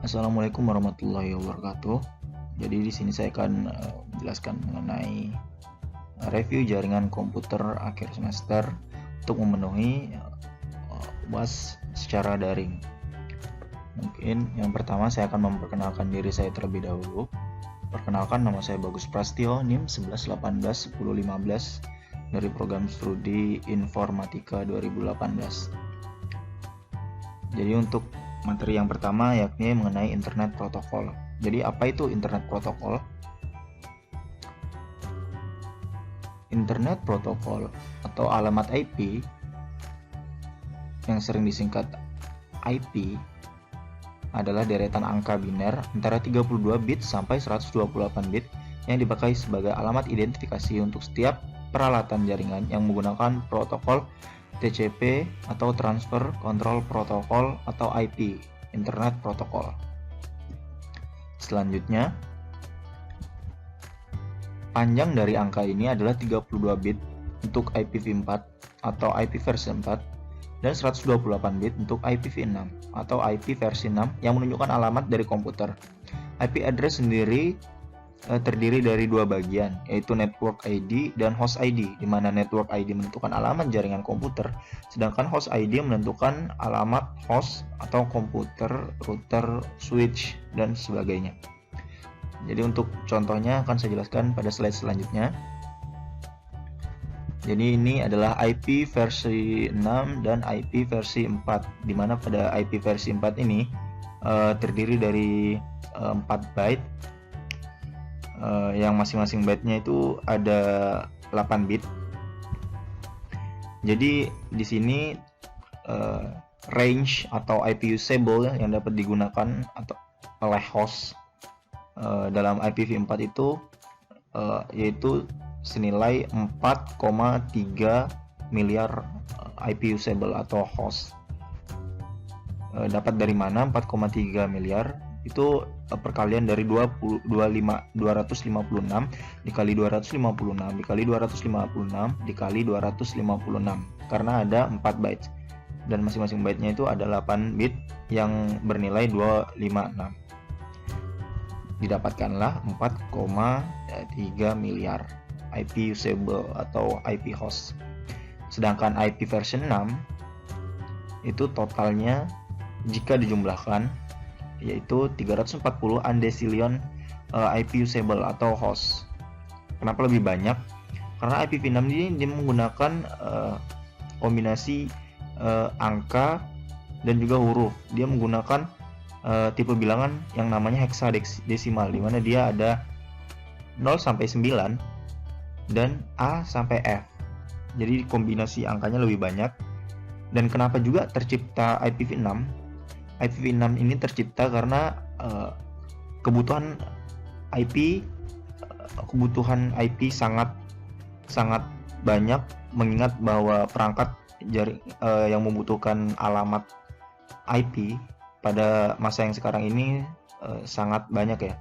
Assalamualaikum warahmatullahi wabarakatuh. Jadi di sini saya akan menjelaskan mengenai review jaringan komputer akhir semester untuk memenuhi UAS secara daring. Mungkin yang pertama saya akan memperkenalkan diri saya terlebih dahulu. Perkenalkan, nama saya Bagus Prastio, NIM 11181015 dari program studi Informatika 2018. Jadi untuk materi yang pertama yakni mengenai Internet Protokol. Jadi apa itu Internet Protokol? Internet Protokol atau alamat IP yang sering disingkat IP adalah deretan angka biner antara 32 bit sampai 128 bit yang dipakai sebagai alamat identifikasi untuk setiap peralatan jaringan yang menggunakan protokol TCP atau Transfer Control Protocol atau IP, Internet Protocol. Selanjutnya, panjang dari angka ini adalah 32 bit untuk IPv4 atau IP versi 4 dan 128 bit untuk IPv6 atau IP versi 6 yang menunjukkan alamat dari komputer. IP address sendiri terdiri dari dua bagian, yaitu Network ID dan Host ID, di mana Network ID menentukan alamat jaringan komputer, sedangkan Host ID menentukan alamat host atau komputer, router, switch, dan sebagainya. Jadi untuk contohnya akan saya jelaskan pada slide selanjutnya. Jadi ini adalah IP versi 6 dan IP versi 4, di mana pada IP versi 4 ini terdiri dari 4 byte. Yang masing-masing byte-nya itu ada 8 bit. Jadi di sini range atau IP usable yang dapat digunakan atau oleh host dalam IPv4 itu yaitu senilai 4,3 miliar IP usable atau host. Dapat dari mana 4,3 miliar? Itu perkalian dari 256 dikali 256 dikali 256 dikali 256 karena ada 4 bytes dan masing-masing byte-nya itu ada 8 bit yang bernilai 256. Didapatkanlah 4,3 miliar IP usable atau IP host. Sedangkan IP version 6 itu totalnya jika dijumlahkan yaitu 340 undecillion IP usable atau host. Kenapa lebih banyak? Karena IPv6 ini dia menggunakan kombinasi angka dan juga huruf. Dia menggunakan tipe bilangan yang namanya hexadesimal, di mana dia ada 0 sampai 9 dan A sampai F. Jadi kombinasi angkanya lebih banyak. Dan kenapa juga tercipta IPv6? IPv6 ini tercipta karena kebutuhan IP sangat banyak, mengingat bahwa perangkat yang membutuhkan alamat IP pada masa yang sekarang ini sangat banyak ya.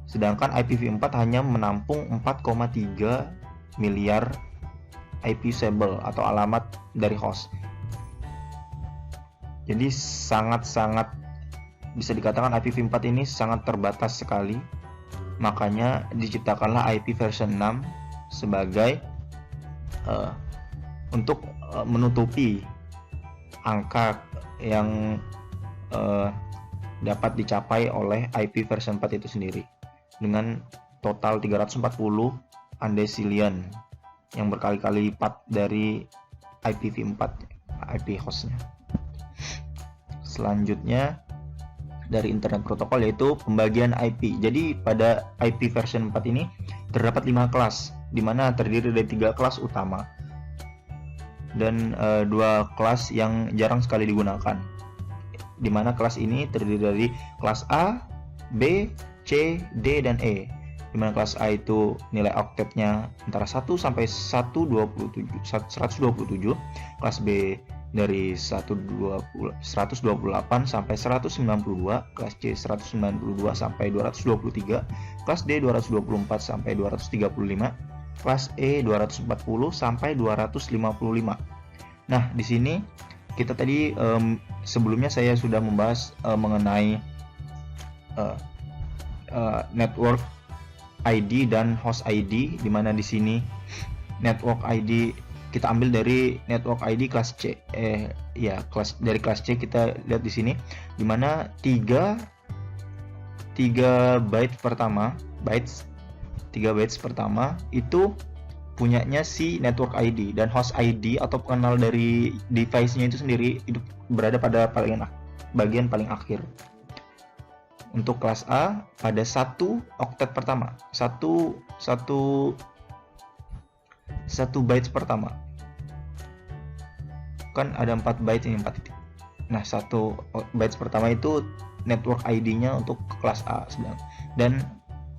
Sedangkan IPv4 hanya menampung 4,3 miliar IP usable atau alamat dari host. Jadi sangat-sangat bisa dikatakan IPv4 ini sangat terbatas sekali. Makanya diciptakanlah IP version 6 sebagai untuk menutupi angka yang dapat dicapai oleh IP version 4 itu sendiri dengan total 340 undecillion yang berkali-kali lipat dari IPv4 IP hostnya. Selanjutnya dari Internet Protokol yaitu pembagian IP. Jadi pada IP version 4 ini terdapat 5 kelas, di mana terdiri dari 3 kelas utama dan 2 kelas yang jarang sekali digunakan. Di mana kelas ini terdiri dari kelas A, B, C, D, dan E. Di mana kelas A itu nilai oktetnya antara 1 sampai 127, kelas B dari 128 sampai 192, kelas C 192 sampai 223, kelas D 224 sampai 235, kelas E 240 sampai 255. Nah, di sini kita tadi sebelumnya saya sudah membahas mengenai network ID dan host ID, di mana di sini network ID kita ambil dari network ID kelas C. Dari kelas C kita lihat di sini, di mana 3 bytes pertama itu punyanya si network ID, dan host ID atau pengenal dari device-nya itu sendiri itu berada pada bagian paling akhir. Untuk kelas A pada 1 oktet pertama, 1 bytes pertama, kan ada 4 bytes ini, 4 titik. Nah, 1 bytes pertama itu network ID-nya untuk kelas A, dan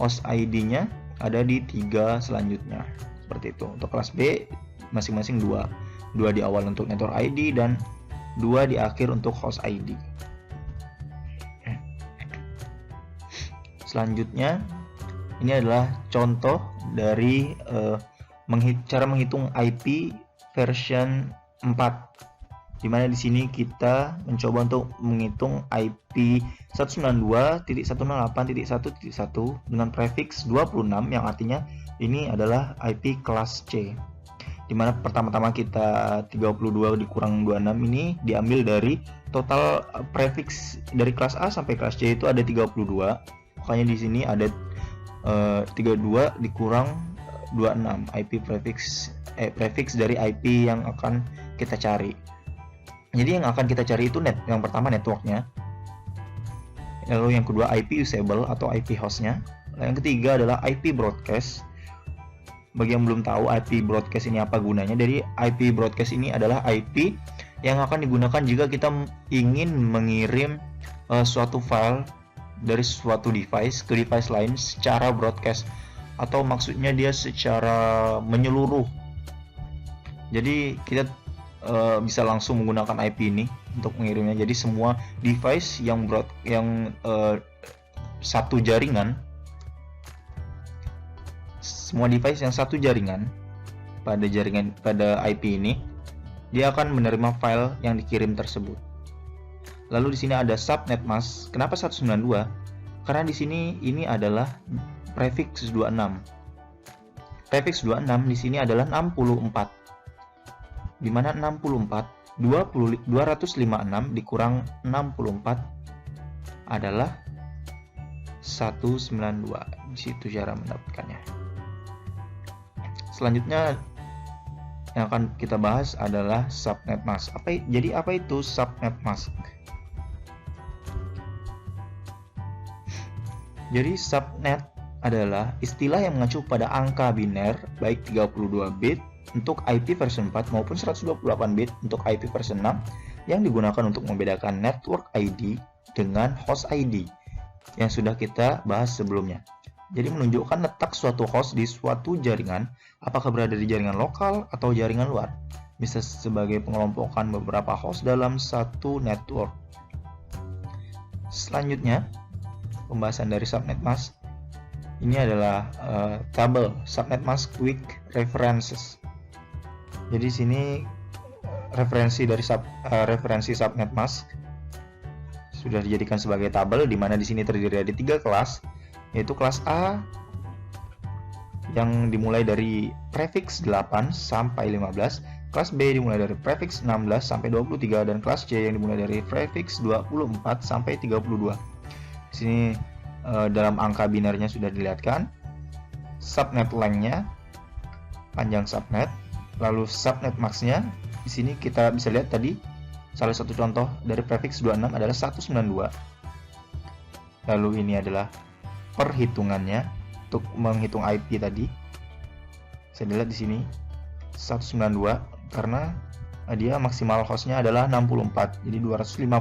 host ID-nya ada di 3 selanjutnya, seperti itu. Untuk kelas B masing-masing 2 di awal untuk network ID dan 2 di akhir untuk host ID. Selanjutnya, ini adalah contoh dari cara menghitung IP version 4, dimana di sini kita mencoba untuk menghitung IP 192.168.1.1 dengan prefix 26, yang artinya ini adalah IP kelas C, dimana pertama-tama kita 32 dikurang 26 ini diambil dari total prefix dari kelas A sampai kelas C itu ada 32. Makanya di sini ada 32 dikurang 26 IP prefix dari IP yang akan kita cari. Jadi yang akan kita cari itu yang pertama networknya, lalu yang kedua IP usable atau IP hostnya, yang ketiga adalah IP broadcast. Bagi yang belum tahu IP broadcast ini apa gunanya, jadi IP broadcast ini adalah IP yang akan digunakan jika kita ingin mengirim suatu file dari suatu device ke device lain secara broadcast, atau maksudnya dia secara menyeluruh. Jadi kita bisa langsung menggunakan IP ini untuk mengirimnya. Jadi semua device yang satu jaringan, pada IP ini, dia akan menerima file yang dikirim tersebut. Lalu di sini ada subnet mask. Kenapa 192? Karena di sini ini adalah prefix 26. Prefix 26 di sini adalah 64. Di mana 256 dikurang 64 adalah 192. Di situ cara mendapatkannya. Selanjutnya yang akan kita bahas adalah subnet mask. Jadi apa itu subnet mask? Jadi subnet adalah istilah yang mengacu pada angka biner baik 32 bit untuk IP version 4 maupun 128 bit untuk IP version 6 yang digunakan untuk membedakan network ID dengan host ID yang sudah kita bahas sebelumnya. Jadi menunjukkan letak suatu host di suatu jaringan, apakah berada di jaringan lokal atau jaringan luar. Bisa sebagai pengelompokan beberapa host dalam satu network. Selanjutnya, pembahasan dari subnet mask. Ini adalah tabel subnet mask quick references. Jadi sini referensi subnet mask sudah dijadikan sebagai tabel, di mana di sini terdiri dari 3 kelas, yaitu kelas A yang dimulai dari prefix 8 sampai 15, kelas B dimulai dari prefix 16 sampai 23, dan kelas C yang dimulai dari prefix 24 sampai 32. Di sini dalam angka binernya sudah dilihatkan subnet length-nya, panjang subnet, lalu subnet max-nya. Di sini kita bisa lihat tadi salah satu contoh dari prefix 26 adalah 192. Lalu ini adalah perhitungannya untuk menghitung IP tadi. Saya lihat di sini 192 karena dia maksimal hostnya adalah 64, jadi 256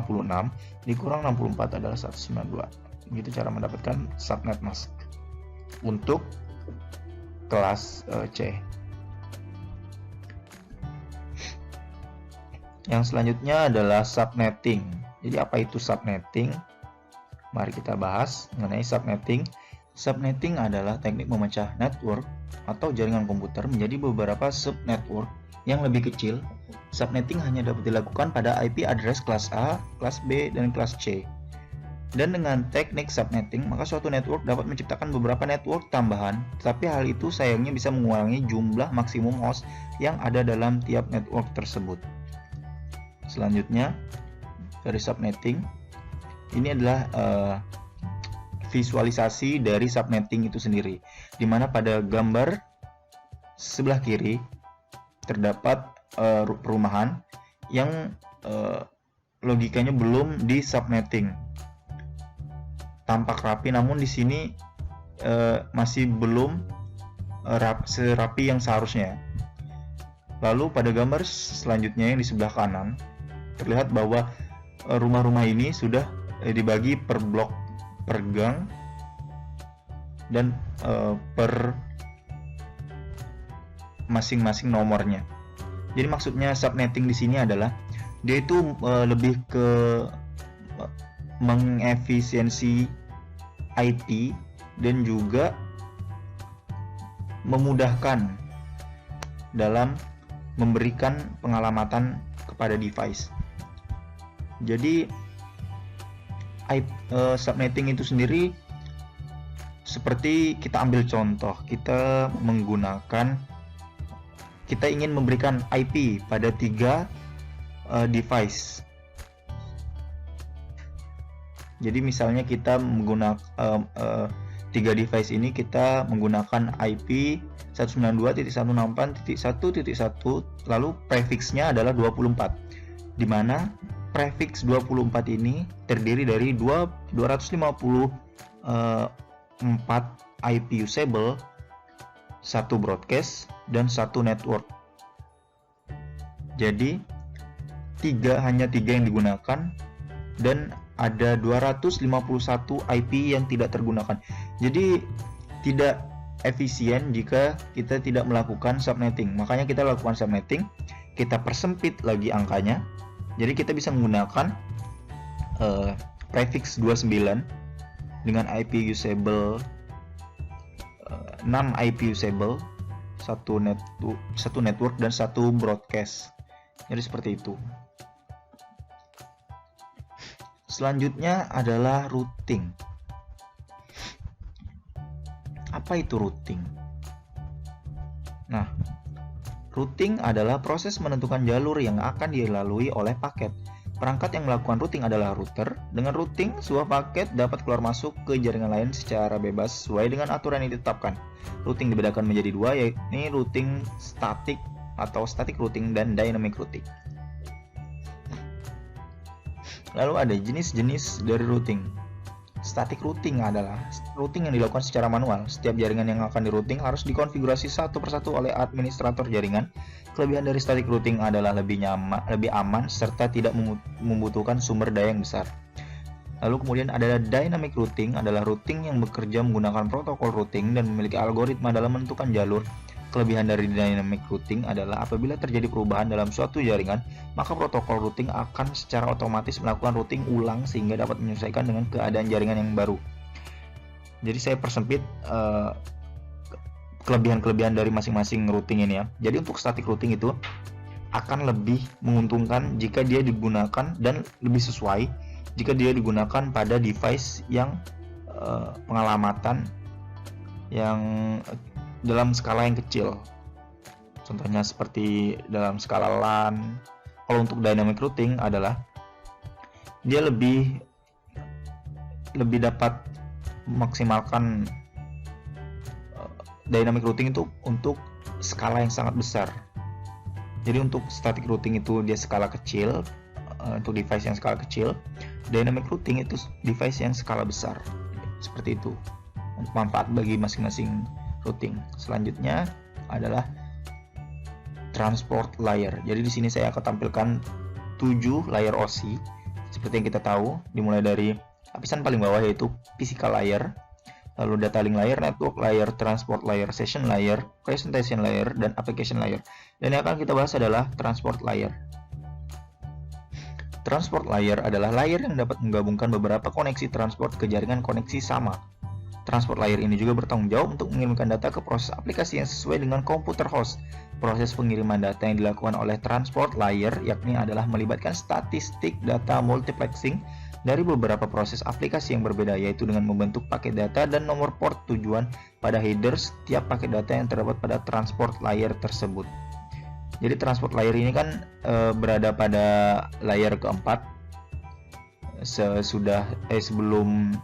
dikurang 64 adalah 192. Begitu cara mendapatkan subnet mask untuk kelas C. Yang selanjutnya adalah subnetting. Jadi apa itu subnetting? Mari kita bahas mengenai subnetting. Subnetting adalah teknik memecah network atau jaringan komputer menjadi beberapa subnetwork yang lebih kecil. Subnetting hanya dapat dilakukan pada IP address kelas A, kelas B, dan kelas C. Dan dengan teknik subnetting, maka suatu network dapat menciptakan beberapa network tambahan, tetapi hal itu sayangnya bisa mengurangi jumlah maksimum host yang ada dalam tiap network tersebut. Selanjutnya, dari subnetting, ini adalah visualisasi dari subnetting itu sendiri, di mana pada gambar sebelah kiri terdapat perumahan yang logikanya belum di subnetting. Tampak rapi, namun di sini masih belum serapi yang seharusnya. Lalu pada gambar selanjutnya yang di sebelah kanan terlihat bahwa rumah-rumah ini sudah dibagi per blok, per gang, dan per masing-masing nomornya. Jadi maksudnya subnetting di sini adalah dia itu lebih ke mengefisiensi IP dan juga memudahkan dalam memberikan pengalamatan kepada device. Jadi subnetting itu sendiri seperti kita ambil contoh, kita ingin memberikan IP pada 3 device. Jadi misalnya kita menggunakan 3 device ini, kita menggunakan IP 192.168.1.1, lalu prefixnya adalah 24, di mana prefix 24 ini terdiri dari 254 IP usable, 1 broadcast, dan 1 network. Jadi hanya 3 yang digunakan, dan ada 251 IP yang tidak tergunakan. Jadi tidak efisien jika kita tidak melakukan subnetting. Makanya kita lakukan subnetting, kita persempit lagi angkanya. Jadi kita bisa menggunakan prefix 29 dengan IP usable 6 IP usable, 1 network dan 1 broadcast. Jadi seperti itu. Selanjutnya adalah routing. Apa itu routing? Nah, routing adalah proses menentukan jalur yang akan dilalui oleh paket. Perangkat yang melakukan routing adalah router. Dengan routing, sebuah paket dapat keluar masuk ke jaringan lain secara bebas sesuai dengan aturan yang ditetapkan. Routing dibedakan menjadi 2, yakni routing static atau static routing dan dynamic routing. Lalu ada jenis-jenis dari routing. Static routing adalah routing yang dilakukan secara manual. Setiap jaringan yang akan di-routing harus dikonfigurasi satu persatu oleh administrator jaringan. Kelebihan dari static routing adalah lebih aman serta tidak membutuhkan sumber daya yang besar. Lalu kemudian ada dynamic routing, adalah routing yang bekerja menggunakan protokol routing dan memiliki algoritma dalam menentukan jalur. Kelebihan dari dynamic routing adalah apabila terjadi perubahan dalam suatu jaringan, maka protokol routing akan secara otomatis melakukan routing ulang sehingga dapat menyesuaikan dengan keadaan jaringan yang baru. Jadi saya persempit kelebihan-kelebihan dari masing-masing routing ini ya. Jadi untuk static routing itu akan lebih menguntungkan jika dia digunakan dan lebih sesuai jika dia digunakan pada device yang pengalamatan yang dalam skala yang kecil. Contohnya seperti dalam skala LAN. Kalau untuk dynamic routing adalah dia lebih dapat memaksimalkan dynamic routing itu untuk skala yang sangat besar. Jadi untuk static routing itu dia skala kecil, untuk device yang skala kecil. Dynamic routing itu device yang skala besar. Seperti itu. Manfaat bagi masing-masing routing. Selanjutnya adalah transport layer. Jadi di sini saya akan tampilkan 7 layer OSI seperti yang kita tahu, dimulai dari lapisan paling bawah yaitu physical layer, lalu data link layer, network layer, transport layer, session layer, presentation layer, dan application layer. Dan yang akan kita bahas adalah transport layer. Transport layer adalah layer yang dapat menggabungkan beberapa koneksi transport ke jaringan koneksi sama. Transport layer ini juga bertanggung jawab untuk mengirimkan data ke proses aplikasi yang sesuai dengan komputer host. Proses pengiriman data yang dilakukan oleh transport layer yakni adalah melibatkan statistik data multiplexing dari beberapa proses aplikasi yang berbeda, yaitu dengan membentuk paket data dan nomor port tujuan pada header setiap paket data yang terdapat pada transport layer tersebut. Jadi transport layer ini kan berada pada layer keempat sebelum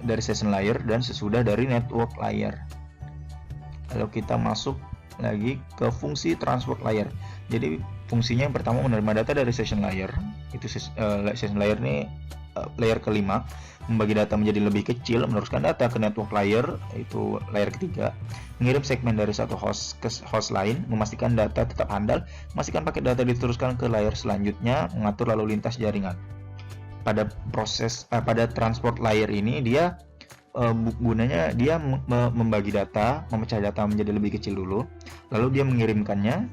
dari session layer dan sesudah dari network layer. Lalu kita masuk lagi ke fungsi transport layer. Jadi fungsinya yang pertama menerima data dari session layer. Itu session layer ini layer kelima, membagi data menjadi lebih kecil, meneruskan data ke network layer, itu layer ketiga, mengirim segmen dari satu host ke host lain, memastikan data tetap handal, memastikan paket data diteruskan ke layer selanjutnya, mengatur lalu lintas jaringan. Pada transport layer ini dia gunanya dia membagi data, memecah data menjadi lebih kecil dulu, lalu dia mengirimkannya.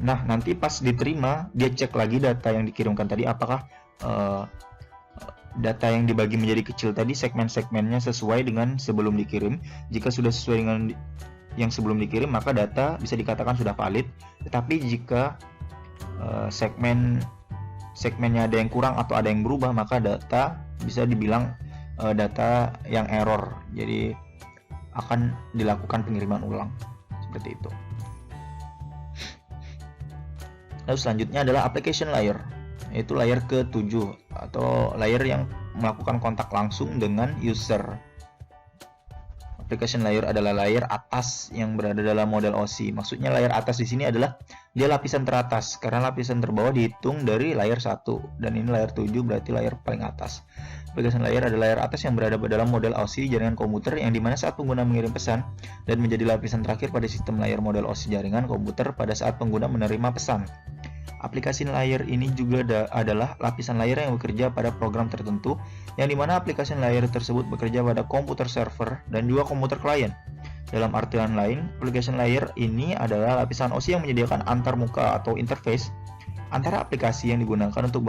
Nah, nanti pas diterima, dia cek lagi data yang dikirimkan tadi apakah data yang dibagi menjadi kecil tadi segmen-segmennya sesuai dengan sebelum dikirim. Jika sudah sesuai dengan yang sebelum dikirim, maka data bisa dikatakan sudah valid. Tetapi jika segmennya ada yang kurang atau ada yang berubah, maka data bisa dibilang data yang error. Jadi akan dilakukan pengiriman ulang seperti itu. Lalu selanjutnya adalah application layer, yaitu layer ke-7 atau layer yang melakukan kontak langsung dengan user. Application layer adalah layer atas yang berada dalam model OSI. Maksudnya layer atas di sini adalah dia lapisan teratas, karena lapisan terbawah dihitung dari layer 1 dan ini layer 7 berarti layer paling atas. Application layer adalah layer atas yang berada dalam model OSI jaringan komputer, yang dimana saat pengguna mengirim pesan dan menjadi lapisan terakhir pada sistem layer model OSI jaringan komputer pada saat pengguna menerima pesan. Aplikasi layer ini juga adalah lapisan layer yang bekerja pada program tertentu, yang dimana aplikasi layer tersebut bekerja pada komputer server dan juga komputer klien. Dalam artian lain, application layer ini adalah lapisan OSI yang menyediakan antarmuka atau interface antara aplikasi yang digunakan untuk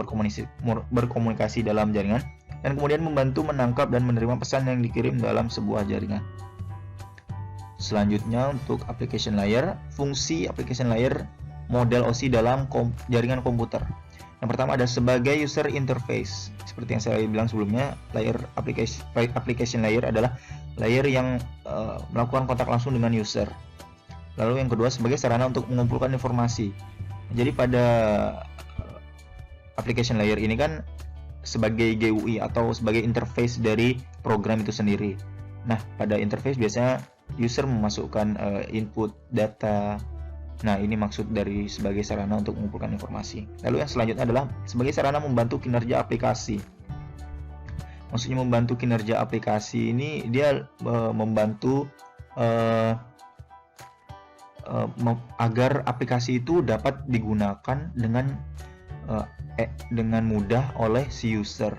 berkomunikasi dalam jaringan dan kemudian membantu menangkap dan menerima pesan yang dikirim dalam sebuah jaringan. Selanjutnya untuk application layer, fungsi application layer model OSI dalam jaringan komputer. Yang pertama ada sebagai user interface. Seperti yang saya bilang sebelumnya, layer application layer adalah layer yang melakukan kontak langsung dengan user. Lalu yang kedua sebagai sarana untuk mengumpulkan informasi. Jadi pada application layer ini kan sebagai GUI atau sebagai interface dari program itu sendiri. Nah, pada interface biasanya user memasukkan input data. Nah, ini maksud dari sebagai sarana untuk mengumpulkan informasi. Lalu yang selanjutnya adalah sebagai sarana membantu kinerja aplikasi. Maksudnya membantu kinerja aplikasi ini dia membantu agar aplikasi itu dapat digunakan dengan mudah oleh si user.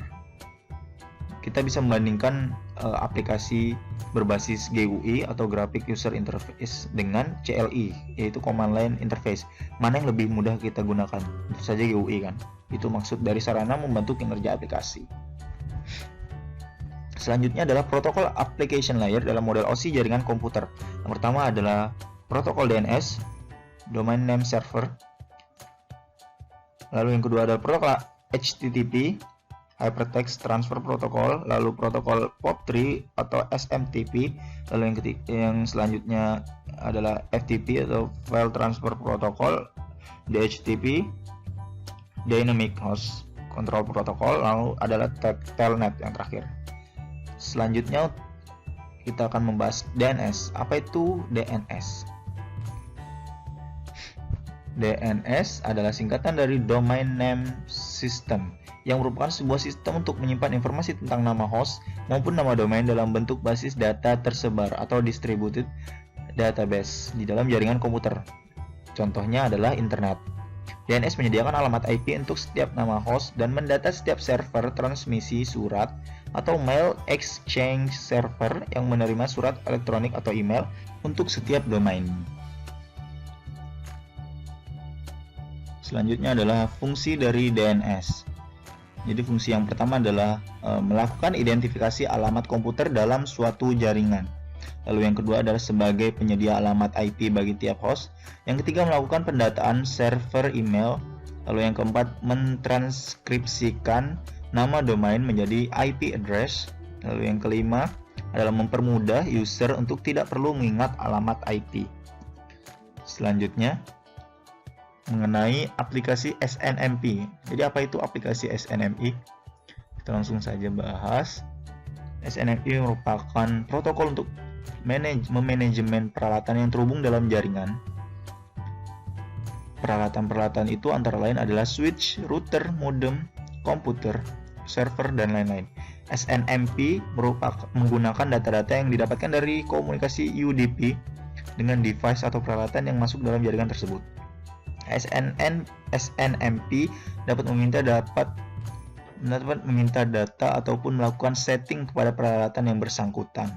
Kita bisa membandingkan aplikasi berbasis GUI atau Graphic User Interface dengan CLI, yaitu Command Line Interface. Mana yang lebih mudah kita gunakan? Tentu saja GUI kan. Itu maksud dari sarana membantu kinerja aplikasi. Selanjutnya adalah protokol application layer dalam model OSI jaringan komputer. Yang pertama adalah protokol DNS, Domain Name Server. Lalu yang kedua adalah protokol HTTP, Hypertext Transfer Protocol, lalu protokol POP3 atau SMTP, lalu yang selanjutnya adalah FTP atau File Transfer Protocol, DHCP, Dynamic Host Control Protocol, lalu adalah Telnet yang terakhir. Selanjutnya kita akan membahas DNS. Apa itu DNS? DNS adalah singkatan dari Domain Name System, yang merupakan sebuah sistem untuk menyimpan informasi tentang nama host maupun nama domain dalam bentuk basis data tersebar atau distributed database di dalam jaringan komputer. Contohnya adalah internet. DNS menyediakan alamat IP untuk setiap nama host dan mendata setiap server transmisi surat atau mail exchange server yang menerima surat elektronik atau email untuk setiap domain. Selanjutnya adalah fungsi dari DNS. Jadi fungsi yang pertama adalah melakukan identifikasi alamat komputer dalam suatu jaringan. Lalu yang kedua adalah sebagai penyedia alamat IP bagi tiap host. Yang ketiga melakukan pendataan server email Lalu yang keempat, mentranskripsikan nama domain menjadi IP address. Lalu yang kelima adalah mempermudah user untuk tidak perlu mengingat alamat IP. Selanjutnya, mengenai aplikasi SNMP. Jadi apa itu aplikasi SNMP? Kita langsung saja bahas. SNMP merupakan protokol untuk memanajemen peralatan yang terhubung dalam jaringan. Peralatan-peralatan itu antara lain adalah switch, router, modem, komputer, server, dan lain-lain. SNMP menggunakan data-data yang didapatkan dari komunikasi UDP dengan device atau peralatan yang masuk dalam jaringan tersebut. SNMP dapat meminta data ataupun melakukan setting kepada peralatan yang bersangkutan.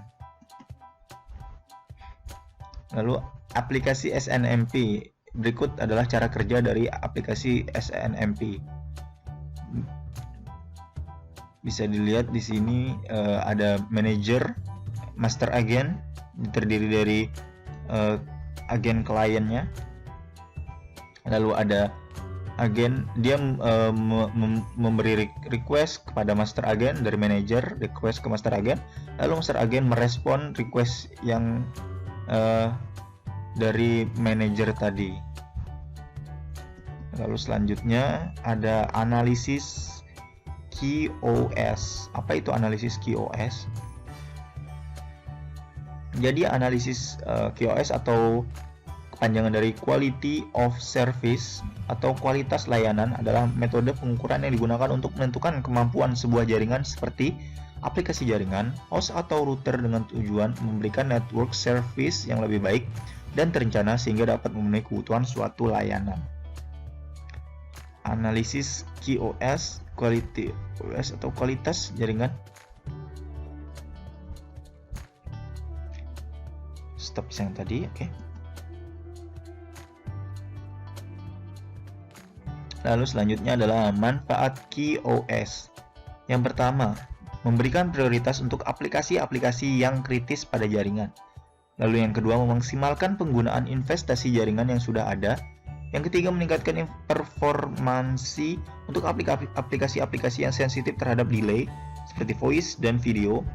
Lalu aplikasi SNMP. Berikut adalah cara kerja dari aplikasi SNMP. Bisa dilihat di sini ada manager, master agent, terdiri dari agen kliennya. Lalu ada agen, dia memberi request kepada master agent dari manager, request ke master agent. Lalu master agent merespon request yang dari manager tadi. Lalu selanjutnya ada analisis QoS. Apa itu analisis QoS? Jadi analisis QoS atau kepanjangan dari Quality of Service atau kualitas layanan adalah metode pengukuran yang digunakan untuk menentukan kemampuan sebuah jaringan seperti aplikasi jaringan, host atau router dengan tujuan memberikan network service yang lebih baik dan terencana sehingga dapat memenuhi kebutuhan suatu layanan. Analisis QoS, Quality OS atau kualitas jaringan. Stop yang tadi, oke. Lalu selanjutnya adalah manfaat QoS. Yang pertama, memberikan prioritas untuk aplikasi-aplikasi yang kritis pada jaringan. Lalu yang kedua, memaksimalkan penggunaan investasi jaringan yang sudah ada. Yang ketiga, meningkatkan performansi untuk aplikasi-aplikasi yang sensitif terhadap delay seperti voice dan video.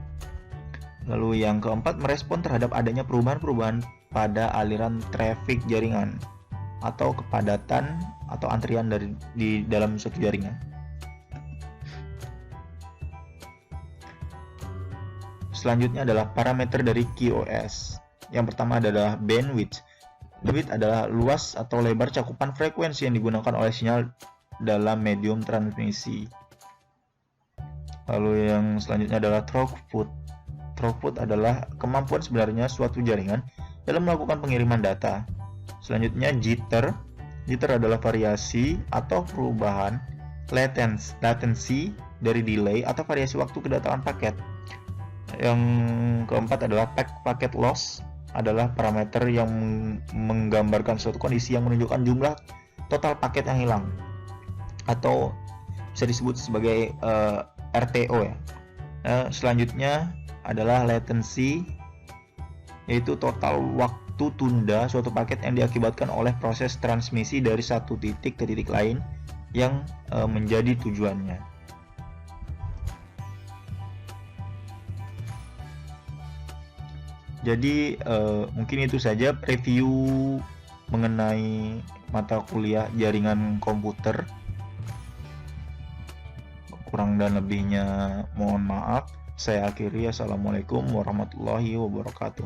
Lalu yang keempat, merespon terhadap adanya perubahan-perubahan pada aliran traffic jaringan atau kepadatan atau antrian di dalam suatu jaringan. Selanjutnya adalah parameter dari QoS. Yang pertama adalah bandwidth. Bandwidth adalah luas atau lebar cakupan frekuensi yang digunakan oleh sinyal dalam medium transmisi. Lalu yang selanjutnya adalah throughput. Throughput adalah kemampuan sebenarnya suatu jaringan dalam melakukan pengiriman data. Selanjutnya jitter. Jitter adalah variasi atau perubahan latency dari delay atau variasi waktu kedatangan paket. Yang keempat adalah packet loss, adalah parameter yang menggambarkan suatu kondisi yang menunjukkan jumlah total paket yang hilang atau bisa disebut sebagai RTO ya. Selanjutnya adalah latency, yaitu total waktu tunda suatu paket yang diakibatkan oleh proses transmisi dari satu titik ke titik lain yang menjadi tujuannya. Jadi mungkin itu saja review mengenai mata kuliah jaringan komputer. Kurang dan lebihnya mohon maaf. Saya akhiri. Assalamualaikum warahmatullahi wabarakatuh.